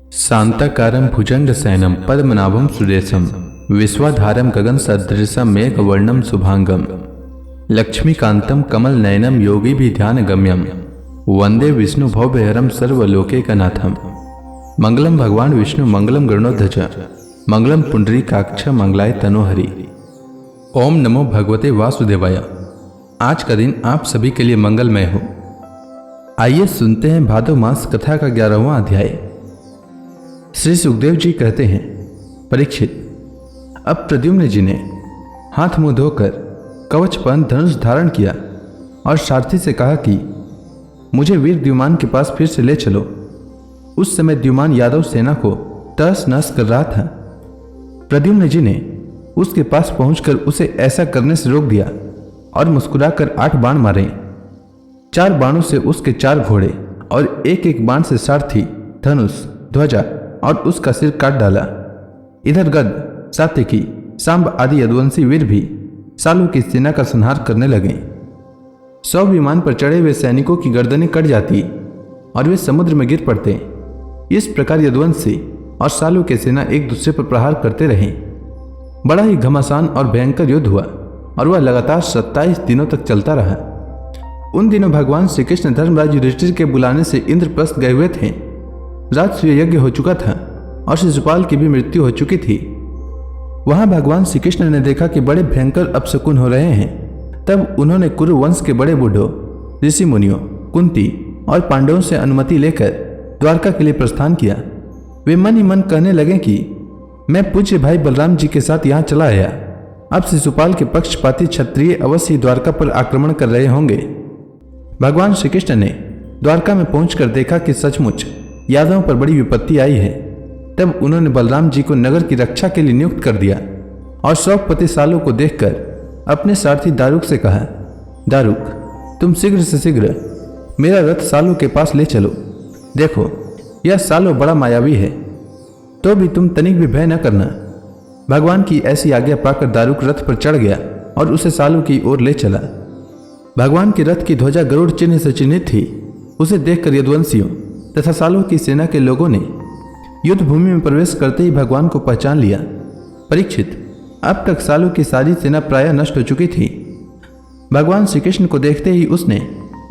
शांताकारं भुजंगशयनं पद्मनाभं सुरेशं विश्वाधारं गगनसदृशं मेघवर्णं शुभांगं लक्ष्मीकान्तं कमलनयनं योगिभिध्यानगम्यं वंदे विष्णुभवभयहरं सर्वलोकैकनाथं। मंगलम भगवान विष्णु मंगलम गरुड़ध्वज मंगलम पुंडरीकाक्ष मंगलाय तनोहरि। ओम नमो भगवते वासुदेवाय। आज का दिन आप सभी के लिए मंगलमय हो। आइए सुनते हैं भादो मास कथा का 11वां अध्याय। श्री सुखदेव जी कहते हैं, परीक्षित, अब प्रद्युम्न जी ने हाथ मुंह धोकर कवच पर धनुष धारण किया और सारथी से कहा कि मुझे वीर द्युमान के पास फिर से ले चलो। उस समय द्युमान यादव सेना को तहस नहस कर रहा था। प्रद्युम्न जी ने उसके पास पहुंचकर उसे ऐसा करने से रोक दिया और मुस्कुराकर 8 बाण मारे। 4 बाणों से उसके 4 घोड़े और एक बाण से सारथी, धनुष, ध्वजा और उसका सिर काट डाला। इधर गद, सात्यकी, सांब आदि यदुवंशी वीर भी सालों की सेना का संहार करने लगे। 100 विमान पर चढ़े हुए सैनिकों की गर्दनें कट जाती और वे समुद्र में गिर पड़ते। इस प्रकार यदुवंशी और सालों की सेना एक दूसरे पर प्रहार करते रहे। बड़ा ही घमासान और भयंकर युद्ध हुआ और वह लगातार 27 दिनों तक चलता रहा। उन दिनों भगवान श्री कृष्ण धर्मराज युधिष्ठिर के बुलाने से इंद्रप्रस्थ गए हुए थे। राजसूय यज्ञ हो चुका था और शिशुपाल की भी मृत्यु हो चुकी थी। वहां भगवान श्री कृष्ण ने देखा कि बड़े भयंकर अपशकुन हो रहे हैं। तब उन्होंने कुरु वंश के बड़े बूढ़ों, ऋषि मुनियों, कुंती और पांडवों से अनुमति लेकर द्वारका के लिए प्रस्थान किया। वे मन ही मन कहने लगे कि मैं पूज्य भाई बलराम जी के साथ यहाँ चला आया। अब शिशुपाल के पक्षपाती क्षत्रिय अवश्य ही द्वारका पर आक्रमण कर रहे होंगे। भगवान श्री कृष्ण ने द्वारका में पहुंचकर देखा कि सचमुच यादवों पर बड़ी विपत्ति आई है। तब उन्होंने बलराम जी को नगर की रक्षा के लिए नियुक्त कर दिया और शौकपति सालों को देखकर अपने सारथी दारुक से कहा, दारुक, तुम शीघ्र से शीघ्र मेरा रथ सालों के पास ले चलो। देखो, यह सालों बड़ा मायावी है, तो भी तुम तनिक भी भय न करना। भगवान की ऐसी आज्ञा पाकर दारुक रथ पर चढ़ गया और उसे सालों की ओर ले चला। भगवान के रथ की ध्वजा गरुड़ चिन्ह से चिन्हित थी। उसे देखकर यदुवंशियों तथा सालों की सेना के लोगों ने युद्ध भूमि में प्रवेश करते ही भगवान को पहचान लिया। परीक्षित, अब तक सालों की सारी सेना प्रायः नष्ट हो चुकी थी। भगवान श्री कृष्ण को देखते ही उसने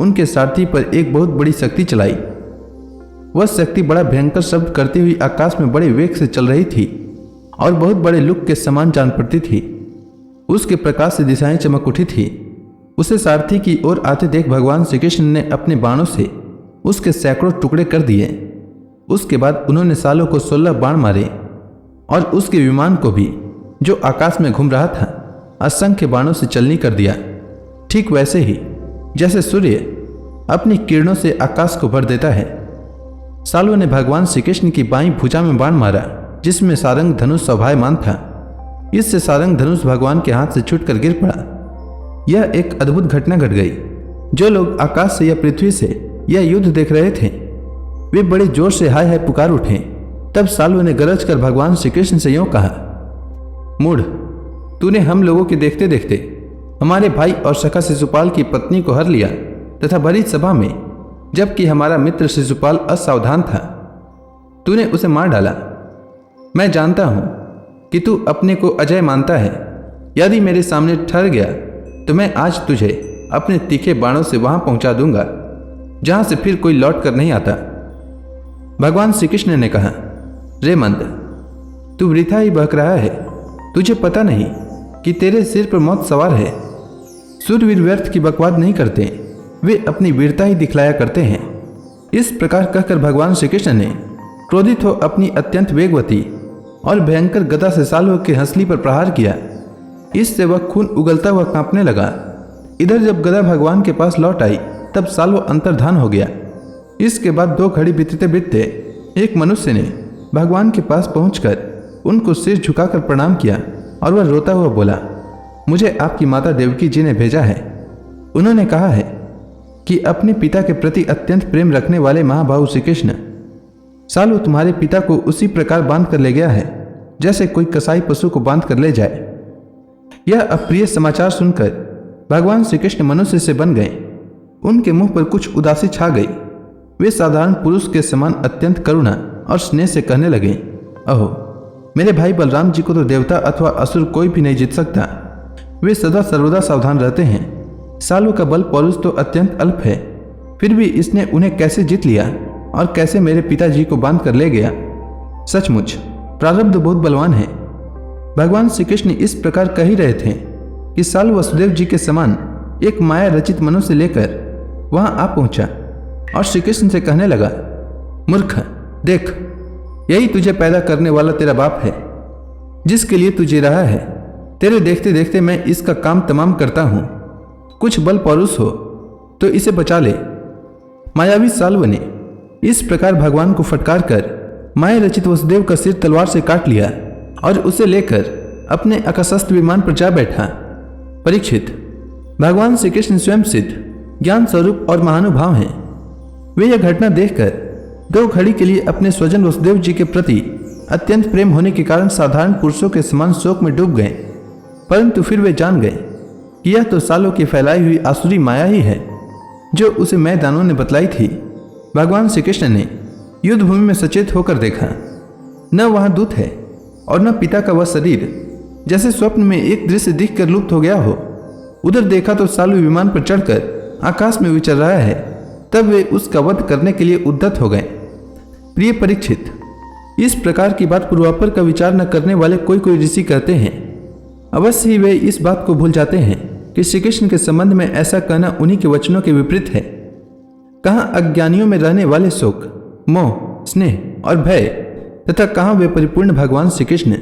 उनके सारथी पर एक बहुत बड़ी शक्ति चलाई। वह शक्ति बड़ा भयंकर शब्द करती हुई आकाश में बड़े वेग से चल रही थी और बहुत बड़े लुक के समान जान पड़ती थी। उसके प्रकाश से दिशाएं चमक उठी थी। उसे सारथी की ओर आते देख भगवान श्री कृष्ण ने अपने बाणों से उसके सैकड़ों टुकड़े कर दिए। उसके बाद उन्होंने सालों को 16 बाण मारे और उसके विमान को भी, जो आकाश में घूम रहा था, असंख्य बाणों से चलनी कर दिया। ठीक वैसे ही जैसे सूर्य अपनी किरणों से आकाश को भर देता है। सालों ने भगवान श्री कृष्ण की बाईं भुजा में बाण मारा, जिसमें सारंग धनुष शोभायमान था। इससे सारंग धनुष भगवान के हाथ से छूटकर गिर पड़ा। यह एक अद्भुत घटना घट गई। जो लोग आकाश से या पृथ्वी से यह युद्ध देख रहे थे, वे बड़े जोर से हाय हाय पुकार उठे। तब सालों ने गरज कर भगवान श्री कृष्ण से यूं कहा, मूढ़, तूने हम लोगों के देखते देखते हमारे भाई और सखा शिशुपाल की पत्नी को हर लिया तथा भरी सभा में, जबकि हमारा मित्र शिशुपाल असावधान था, तूने उसे मार डाला। मैं जानता हूं कि तू अपने को अजय मानता है। यदि मेरे सामने ठहर गया तो मैं आज तुझे अपने तीखे बाणों से वहां पहुंचा दूंगा जहां से फिर कोई लौट कर नहीं आता। भगवान श्री कृष्ण ने कहा, रे मंद, तू वृथा ही बहक रहा है। तुझे पता नहीं कि तेरे सिर पर मौत सवार है। सूरवीर व्यर्थ की बकवाद नहीं करते, वे अपनी वीरता ही दिखलाया करते हैं। इस प्रकार कहकर भगवान श्री कृष्ण ने क्रोधित हो अपनी अत्यंत वेगवती और भयंकर गदा से सालों के हंसली पर प्रहार किया। इससे वह खून उगलता हुआ कांपने लगा। इधर जब गदा भगवान के पास लौट आई तब सालों अंतर्धान हो गया। इसके बाद 2 घड़ी बीतते बीतते एक मनुष्य ने भगवान के पास पहुंचकर उनको सिर झुकाकर प्रणाम किया और वह रोता हुआ बोला, मुझे आपकी माता देवकी जी ने भेजा है। उन्होंने कहा है कि अपने पिता के प्रति अत्यंत प्रेम रखने वाले महाबाहु श्री कृष्ण सालों तुम्हारे पिता को उसी प्रकार बांध कर ले गया है जैसे कोई कसाई पशु को बांध कर ले जाए। यह अप्रिय समाचार सुनकर भगवान श्री कृष्ण मनुष्य से बन गए। उनके मुंह पर कुछ उदासी छा गई। वे साधारण पुरुष के समान अत्यंत करुणा और स्नेह से कहने लगे, अहो, मेरे भाई बलराम जी को तो देवता अथवा असुर कोई भी नहीं जीत सकता। वे सदा सर्वदा सावधान रहते हैं। सालों का बल पौरुष तो अत्यंत अल्प है, फिर भी इसने उन्हें कैसे जीत लिया और कैसे मेरे पिताजी को बांध कर ले गया। सचमुच प्रारब्ध बहुत बलवान है। भगवान श्री कृष्ण इस प्रकार कह ही रहे थे कि साल वसुदेव जी के समान एक माया रचित मनुष्य लेकर वहां आ पहुंचा और श्री कृष्ण से कहने लगा, मूर्ख, देख, यही तुझे पैदा करने वाला तेरा बाप है, जिसके लिए तू जी रहा है। तेरे देखते देखते मैं इसका काम तमाम करता हूं। कुछ बल पौरुष हो तो इसे बचा ले। मायावी साल्व ने इस प्रकार भगवान को फटकार कर माया रचित वसुदेव का सिर तलवार से काट लिया और उसे लेकर अपने आकाशस्थ विमान पर जा बैठा। परीक्षित, भगवान श्री कृष्ण स्वयं सिद्ध, ज्ञान स्वरूप और महानुभाव हैं। वे यह घटना देखकर दो घड़ी के लिए अपने स्वजन वसुदेव जी के प्रति अत्यंत प्रेम होने के कारण साधारण पुरुषों के समान शोक में डूब गए। परंतु फिर वे जान गए कि यह तो सालों की फैलाई हुई आसुरी माया ही है, जो उसे मैदानों ने बतलाई थी। भगवान श्री कृष्ण ने युद्ध भूमि में सचेत होकर देखा, न वहां दूत है और न पिता का वह शरीर, जैसे स्वप्न में एक दृश्य दिखकर लुप्त हो गया हो। उधर देखा तो सालू विमान पर चढ़कर आकाश में विचर रहा है। तब वे उसका वध करने के लिए उद्यत हो गए। प्रिय परीक्षित, इस प्रकार की बात पूर्वापर का विचार न करने वाले कोई कोई ऋषि कहते हैं। अवश्य ही वे इस बात को भूल जाते हैं कि श्री कृष्ण के संबंध में ऐसा कहना उन्हीं के वचनों के विपरीत है। कहाँ अज्ञानियों में रहने वाले शोक, मोह, स्नेह और भय, तथा कहाँ वे परिपूर्ण भगवान श्री कृष्ण,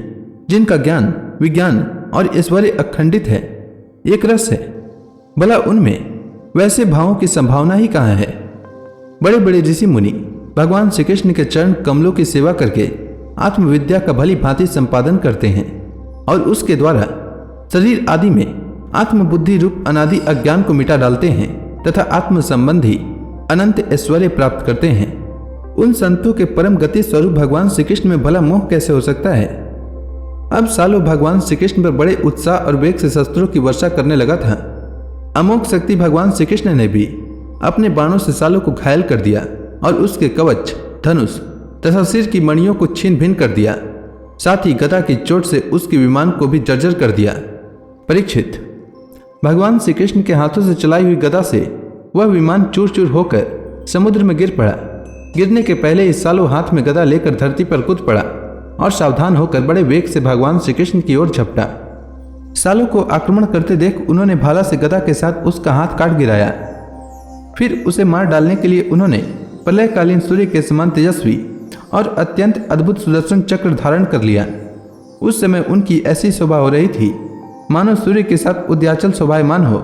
जिनका ज्ञान, विज्ञान और ऐश्वर्य अखंडित है, एक रस है। भला उनमें वैसे भावों की संभावना ही कहाँ है। बड़े बड़े ऋषि मुनि भगवान श्री कृष्ण के चरण कमलों की सेवा करके आत्मविद्या का भली भांति संपादन करते हैं और उसके द्वारा शरीर आदि में आत्मबुद्धि रूप अनादि अज्ञान को मिटा डालते हैं तथा आत्म संबंधी अनंत ऐश्वर्य प्राप्त करते हैं। उन संतों के परम गति स्वरूप भगवान श्री कृष्ण में भला मोह कैसे हो सकता है। अब सालों भगवान श्री कृष्ण पर बड़े उत्साह और वेग से शस्त्रों की वर्षा करने लगा था। अमोघ शक्ति भगवान श्री कृष्ण ने भी अपने बाणों से सालों को घायल कर दिया और उसके कवच, धनुष तथा सिर की मणियों को छीन भिन्न कर दिया। साथ ही गदा की चोट से उसके विमान को भी जर्जर कर दिया। परीक्षित, भगवान श्री कृष्ण के हाथों से चलाई हुई गदा से वह विमान चूर चूर होकर समुद्र में गिर पड़ा। गिरने के पहले ही सालों हाथ में गदा लेकर धरती पर कूद पड़ा और सावधान होकर बड़े वेग से भगवान श्री कृष्ण की ओर झपटा। सालों को आक्रमण करते देख उन्होंने भाला से गदा के साथ उसका हाथ काट गिराया। फिर उसे मार डालने के लिए उन्होंने प्रलयकालीन सूर्य के समान तेजस्वी और अत्यंत अद्भुत सुदर्शन चक्र धारण कर लिया। उस समय उनकी ऐसी शोभा हो रही थी मानो सूर्य के साथ उदयाचल शोभायमान हो।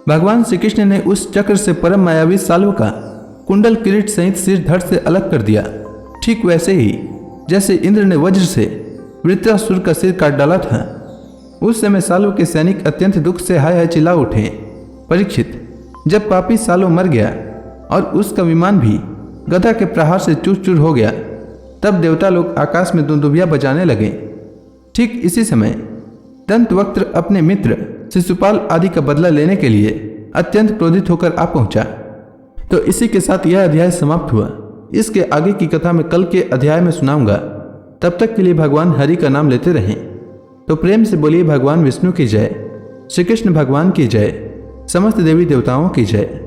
भगवान श्री कृष्ण ने उस चक्र से परम मायावी सालों का कुंडल किरीट सहित सिर धड़ से अलग कर दिया। ठीक वैसे ही जैसे इंद्र ने वज्र से वृत्रासुर का सिर काट डाला था। उस समय सालों के सैनिक अत्यंत दुख से हाय हाय चिल्ला उठे। परीक्षित, जब पापी सालों मर गया और उसका विमान भी गदा के प्रहार से चूर चूर हो गया, तब देवता लोग आकाश में दुंदुभिया बजाने लगे। ठीक इसी समय दंतवक्त्र अपने मित्र शिशुपाल आदि का बदला लेने के लिए अत्यंत क्रोधित होकर आ पहुंचा। तो इसी के साथ यह अध्याय समाप्त हुआ। इसके आगे की कथा मैं कल के अध्याय में सुनाऊंगा। तब तक के लिए भगवान हरि का नाम लेते रहें। तो प्रेम से बोलिए भगवान विष्णु की जय, श्री कृष्ण भगवान की जय, समस्त देवी देवताओं की जय।